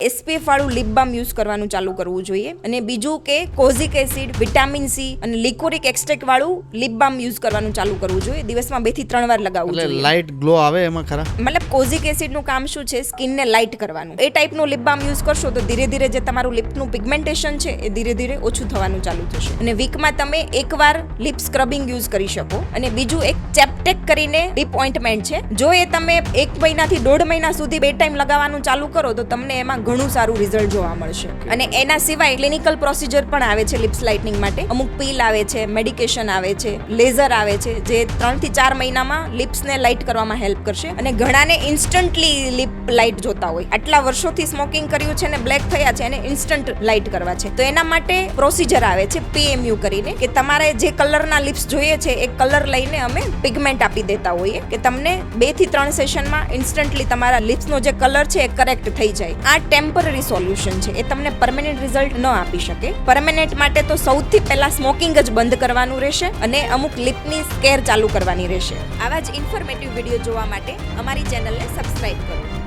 SPF વાળું leap બામ use કરવાનું ચાલુ કરવું જોઈએ. અને બીજું કે કોઝિક એસિડ, વિટામિન સી અને લિકોરિક એક્સ્ટ્રેક્ટ વાળું લિપ બામ યુઝ કરવાનું ચાલુ કરવું જોઈએ. દિવસમાં 2 થી 3 વાર લગાવવું જોઈએ. એટલે લાઇટ ગ્લો આવે એમાં ખરા? મતલબ કોઝિક એસિડ નું કામ શું છે? સ્કિનને લાઇટ કરવાનું. એ ટાઈપનું લિપ બામ યુઝ કરશો તો ધીરે ધીરે જે તમારું લિપનું પિગમેન્ટેશન છે એ ધીરે ધીરે ઓછું થવાનું ચાલુ થશે. અને વીકમાં તમે એકવાર લિપ સ્ક્રબિંગ યુઝ કરી શકો. અને બીજું એક ચેપ્ટેક કરીને લિપ ઓઇન્ટમેન્ટ છે. જો એ તમે 1 મહિનાથી 1.5 મહિના સુધી 2 ટાઈમ લગાવવાનું ચાલુ કરો તો તમને એમાં ઘણું સારું રિઝલ્ટ જોવા મળશે. અને એના સિવાય ક્લિનિકલ પ્રોસિજર પણ આવે છે લિપ્સ લાઇટનિંગ માટે. અમુક પીલ આવે છે, મેડિકેશન આવે છે, લેઝર આવે છે, જે 3 થી 4 મહિનામાં લિપ્સને લાઇટ કરવામાં હેલ્પ કરશે. અને ઘણાને ઇન્સ્ટન્ટલી લિપ લાઇટ જોતા હોય, આટલા વર્ષોથી સ્મોકિંગ કર્યું છે ને બ્લેક થયા છે, એને ઇન્સ્ટન્ટ લાઇટ કરવા છે, તો એના માટે પ્રોસિજર આવે છે PMU કરીને, કે તમારે જે કલરના લિપ્સ જોઈએ છે એ કલર લઈને અમે પિગમેન્ટ આપી દેતા હોઈએ કે તમને 2 થી 3 સેશનમાં ઇન્સ્ટન્ટલી તમારા લિપ્સનો જે કલર છે એ કરેક્ટ થઈ જાય. આ ટેમ્પરરી સોલ્યુશન છે, એ તમને પરમેનન્ટ રિઝલ્ટ ન આપી શકે. પરમેનન્ટ માટે તો સૌથી પહેલા સ્મોકિંગ જ બંધ કરવાનું રહેશે અને અમુક લિપની કેર ચાલુ કરવાની રહેશે. આવા જ ઇન્ફોર્મેટિવ વિડીયો જોવા માટે અમારી ચેનલને સબસ્ક્રાઇબ કરો.